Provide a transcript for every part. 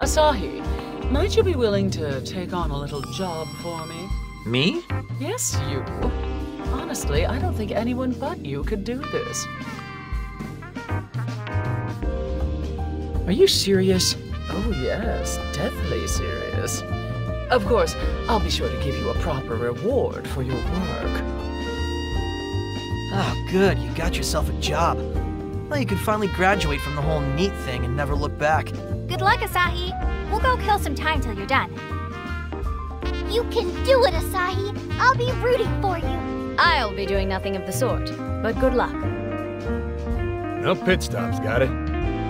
Asahi, might you be willing to take on a little job for me? Me? Yes, you. Honestly, I don't think anyone but you could do this. Are you serious? Oh yes, deathly serious. Of course, I'll be sure to give you a proper reward for your work. Oh, good, you got yourself a job. Well, you can finally graduate from the whole NEET thing and never look back. Good luck, Asahi. We'll go kill some time till you're done. You can do it, Asahi. I'll be rooting for you. I'll be doing nothing of the sort, but good luck. No pit stops, got it?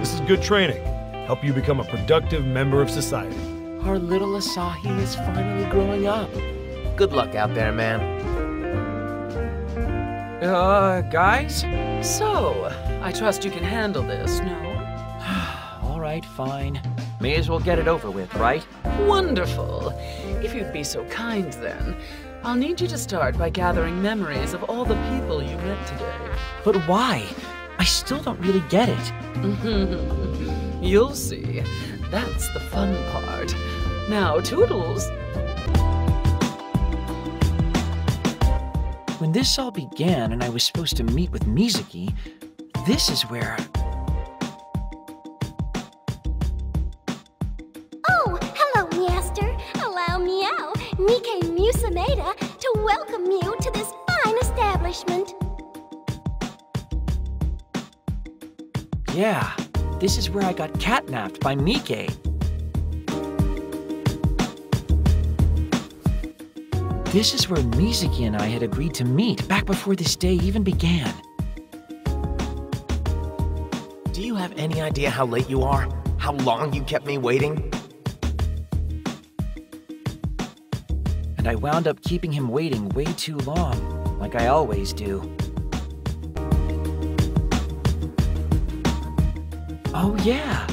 This is good training. Help you become a productive member of society. Our little Asahi is finally growing up. Good luck out there, man. Guys? So, I trust you can handle this, no? All right, fine. May as well get it over with, right? Wonderful. If you'd be so kind, then, I'll need you to start by gathering memories of all the people you met today. But why? I still don't really get it. You'll see. That's the fun part. Now, Toodles. When this all began and I was supposed to meet with Mizuki, this is where... Oh, hello, Master. Allow Meow, Nikkei Musameda, to welcome you to this fine establishment. Yeah, this is where I got catnapped by Nikkei. This is where Mizuki and I had agreed to meet back before this day even began. Do you have any idea how late you are? How long you kept me waiting? And I wound up keeping him waiting way too long, like I always do. Oh yeah,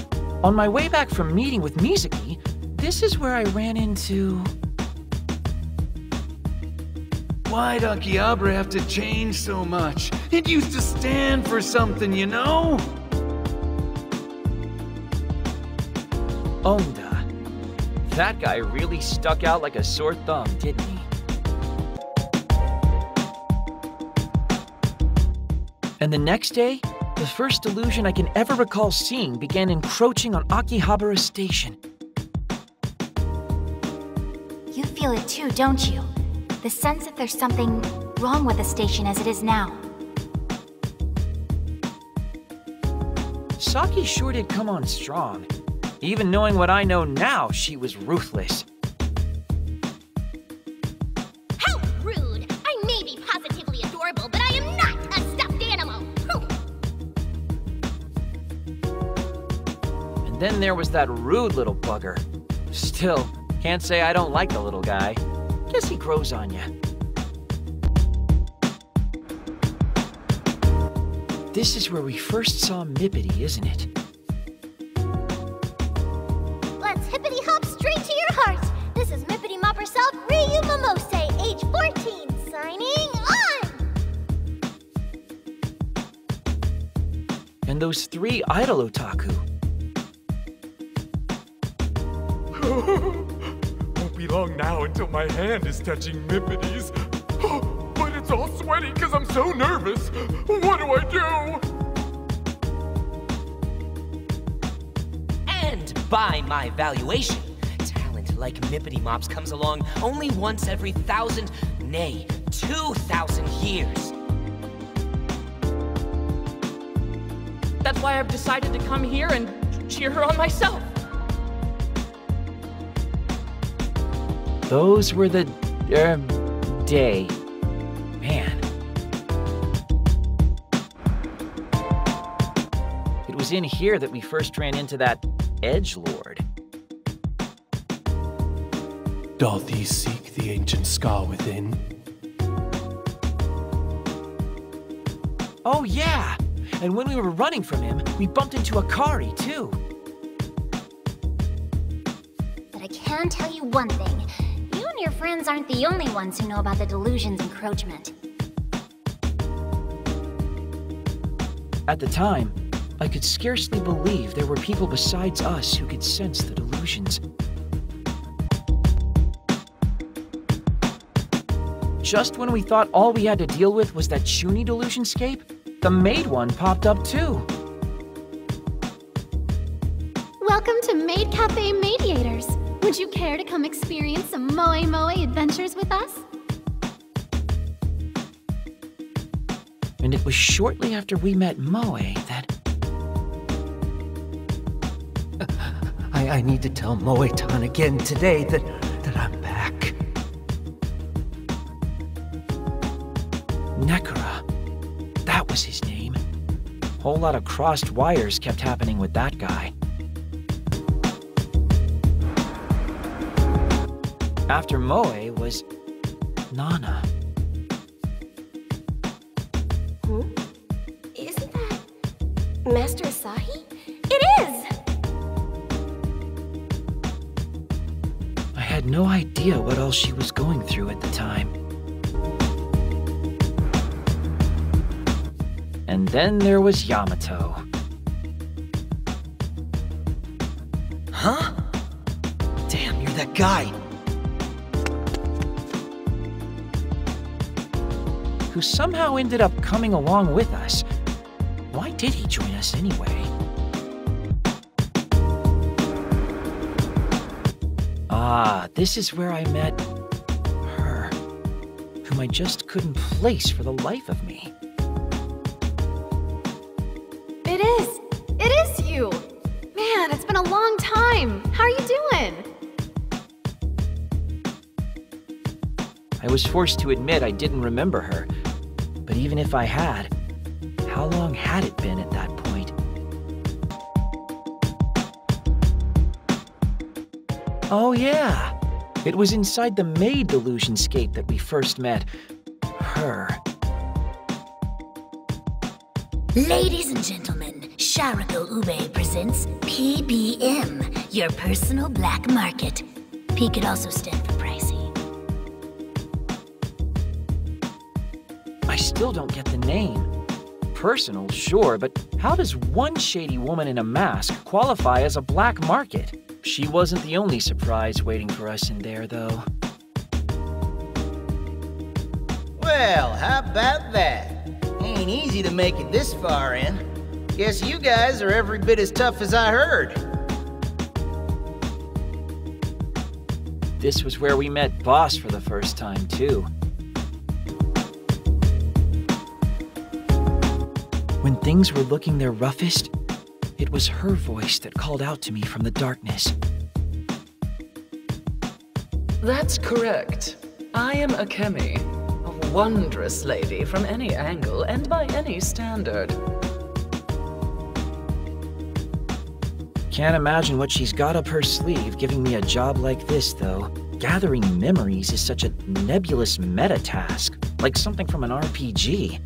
on my way back from meeting with Mizuki, this is where I ran into... Why'd Akihabara have to change so much? It used to stand for something, you know? Onda. That guy really stuck out like a sore thumb, didn't he? And the next day, the first illusion I can ever recall seeing began encroaching on Akihabara Station. You feel it too, don't you? The sense that there's something wrong with the station as it is now. Saki sure did come on strong. Even knowing what I know now, she was ruthless. How rude! I may be positively adorable, but I am not a stuffed animal! And then there was that rude little bugger. Still, can't say I don't like the little guy. Guess he grows on ya. This is where we first saw Mippity, isn't it? Let's hippity hop straight to your heart! This is Mippity Mop herself, Ryu Momose, age 14, signing on! And those 3 idol otaku. Won't be long now until my hand is touching Mippity's. But it's all sweaty because I'm so nervous. What do I do? And by my valuation, talent like Mippity Mops comes along only once every 1,000, nay, 2,000 years. That's why I've decided to come here and cheer her on myself. Those were the, day. Man. It was in here that we first ran into that edgelord. Doth he seek the ancient scar within? Oh yeah! And when we were running from him, we bumped into Akari, too. But I can tell you one thing. You and your friends aren't the only ones who know about the delusion's encroachment. At the time, I could scarcely believe there were people besides us who could sense the delusions. Just when we thought all we had to deal with was that Chuni delusionscape, the maid one popped up too. Welcome to Maid Cafe Mediators. Would you care to come experience some Moe Moe adventures with us? And it was shortly after we met Moe that... I need to tell Moe-tan again today that I'm back. Nekura. That was his name. Whole lot of crossed wires kept happening with that guy. After Moe was Nana. Isn't that Master Asahi? It is! I had no idea what all she was going through at the time. And then there was Yamato. Huh? Damn, you're that guy. Who somehow ended up coming along with us. Why did he join us anyway? Ah, this is where I met her, whom I just couldn't place for the life of me. It is you! Man, it's been a long time! How are you doing? I was forced to admit I didn't remember her, but even if I had, how long had it been at that point? Oh yeah, it was inside the maid delusionscape that we first met her. Ladies and gentlemen, Sharako Ube presents PBM, your personal black market. P could also stand for pricey. I still don't get the name. Personal, sure, but how does one shady woman in a mask qualify as a black market? She wasn't the only surprise waiting for us in there, though. Well, how about that? Ain't easy to make it this far in. Guess you guys are every bit as tough as I heard. This was where we met Boss for the first time, too. When things were looking their roughest, it was her voice that called out to me from the darkness. That's correct. I am Akemi, a wondrous lady from any angle and by any standard. Can't imagine what she's got up her sleeve giving me a job like this, though. Gathering memories is such a nebulous meta task, like something from an RPG.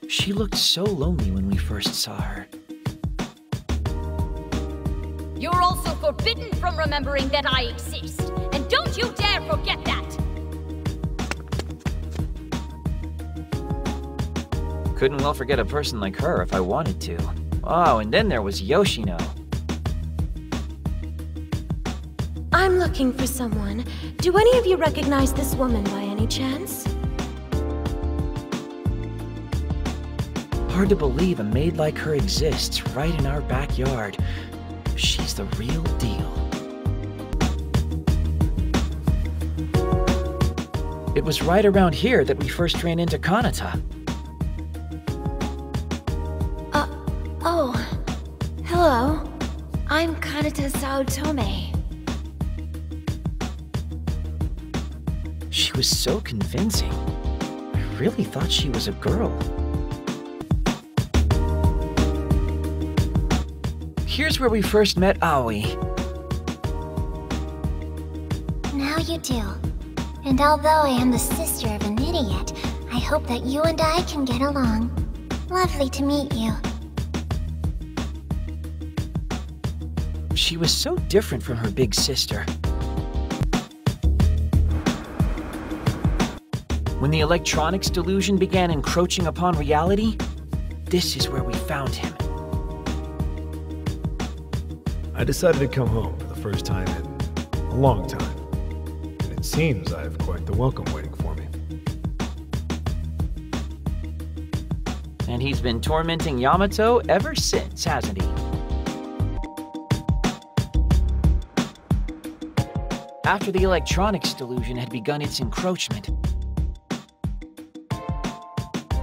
She looked so lonely when we first saw her. You're also forbidden from remembering that I exist, and don't you dare forget that! Couldn't well forget a person like her if I wanted to. Oh, and then there was Yoshino. I'm looking for someone. Do any of you recognize this woman by any chance? Hard to believe a maid like her exists right in our backyard. She's the real deal. It was right around here that we first ran into Kanata. Oh. Hello. I'm Kanata Saotome. She was so convincing. I really thought she was a girl. Here's where we first met Aoi. Now you do. And although I am the sister of an idiot, I hope that you and I can get along. Lovely to meet you. She was so different from her big sister. When the electronics delusion began encroaching upon reality, this is where we found him. I decided to come home for the first time in a long time. And it seems I have quite the welcome waiting for me. And he's been tormenting Yamato ever since, hasn't he? After the electronics delusion had begun its encroachment.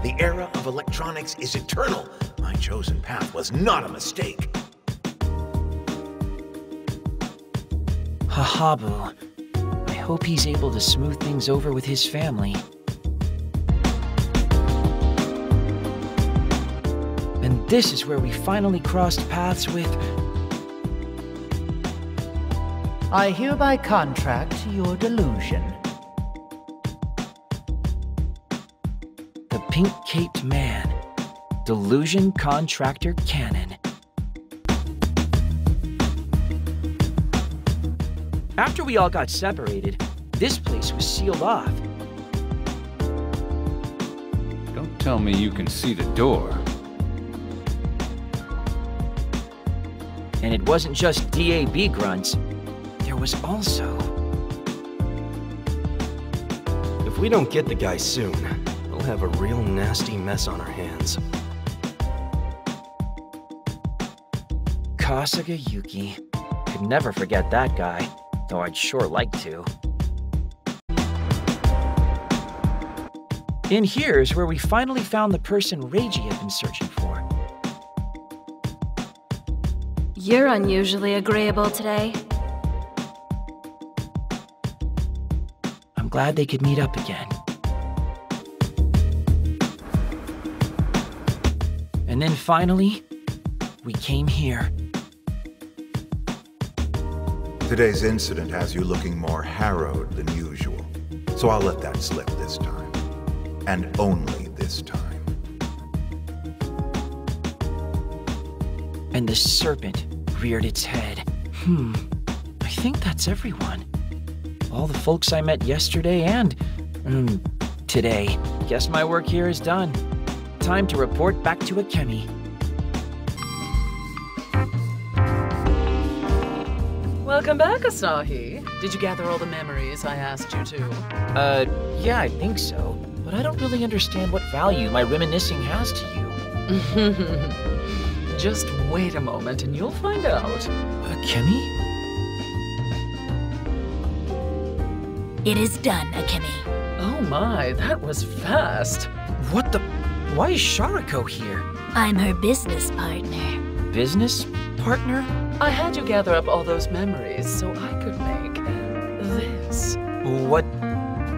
The era of electronics is eternal. My chosen path was not a mistake. Hahabu. I hope he's able to smooth things over with his family. And this is where we finally crossed paths with... I hereby contract your delusion. The pink-caped man. Delusion Contractor Cannon. After we all got separated, this place was sealed off. Don't tell me you can see the door. And it wasn't just DAB grunts. There was also... If we don't get the guy soon, we'll have a real nasty mess on our hands. Kasuga Yuki. Could never forget that guy, though I'd sure like to. In here is where we finally found the person Reiji had been searching for. You're unusually agreeable today. I'm glad they could meet up again. And then finally, we came here. Today's incident has you looking more harrowed than usual, so I'll let that slip this time. And only this time. And the serpent reared its head. I think that's everyone. All the folks I met yesterday and... today. Guess my work here is done. Time to report back to Akemi. Welcome back, Asahi. Did you gather all the memories I asked you to? Yeah, I think so. But I don't really understand what value my reminiscing has to you. Just wait a moment and you'll find out. Akemi? It is done, Akemi. Oh my, that was fast. What the... Why is Sharako here? I'm her business partner. Business partner? I had you gather up all those memories so I could make this. What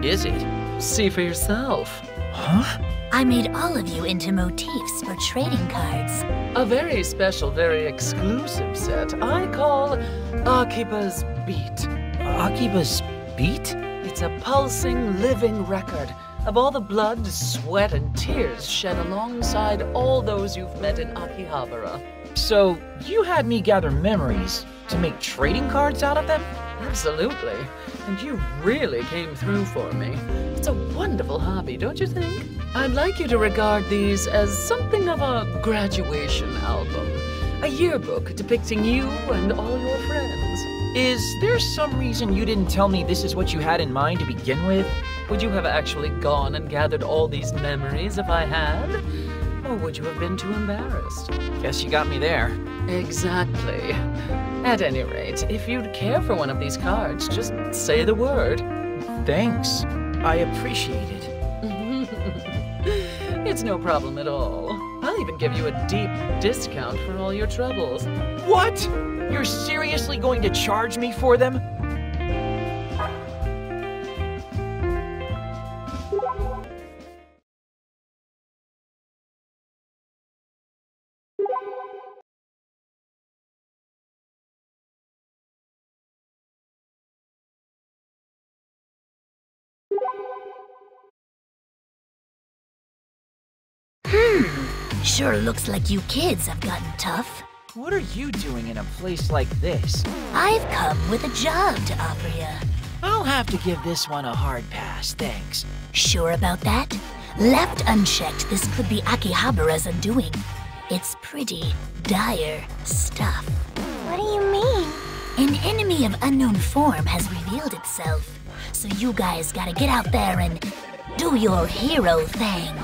is it? See for yourself. Huh? I made all of you into motifs for trading cards. A very special, very exclusive set I call AKIBA'S Beat. AKIBA'S Beat? It's a pulsing, living record of all the blood, sweat, and tears shed alongside all those you've met in Akihabara. So, you had me gather memories to make trading cards out of them? Absolutely. And you really came through for me. It's a wonderful hobby, don't you think? I'd like you to regard these as something of a graduation album. A yearbook depicting you and all your friends. Is there some reason you didn't tell me this is what you had in mind to begin with? Would you have actually gone and gathered all these memories if I had? Or would you have been too embarrassed? Guess you got me there. Exactly. At any rate, if you'd care for one of these cards, just say the word. Thanks. I appreciate it. It's no problem at all. I'll even give you a deep discount for all your troubles. What? You're seriously going to charge me for them? Sure looks like you kids have gotten tough. What are you doing in a place like this? I've come with a job to offer you. I'll I'll have to give this one a hard pass, thanks. Sure about that? Left unchecked, this could be AKIBA'S undoing. It's pretty dire stuff. What do you mean? An enemy of unknown form has revealed itself. So you guys gotta get out there and do your hero thing.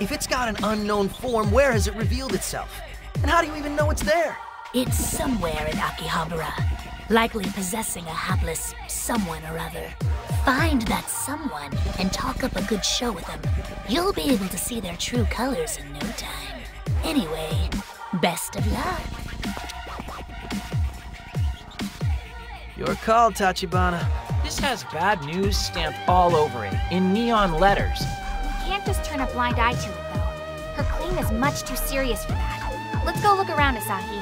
If it's got an unknown form, where has it revealed itself? And how do you even know it's there? It's somewhere in Akihabara, likely possessing a hapless someone or other. Find that someone and talk up a good show with them. You'll be able to see their true colors in no time. Anyway, best of luck. Your call, Tachibana. This has bad news stamped all over it, in neon letters. We can't just turn a blind eye to it, though. Her claim is much too serious for that. Let's go look around, Asahi.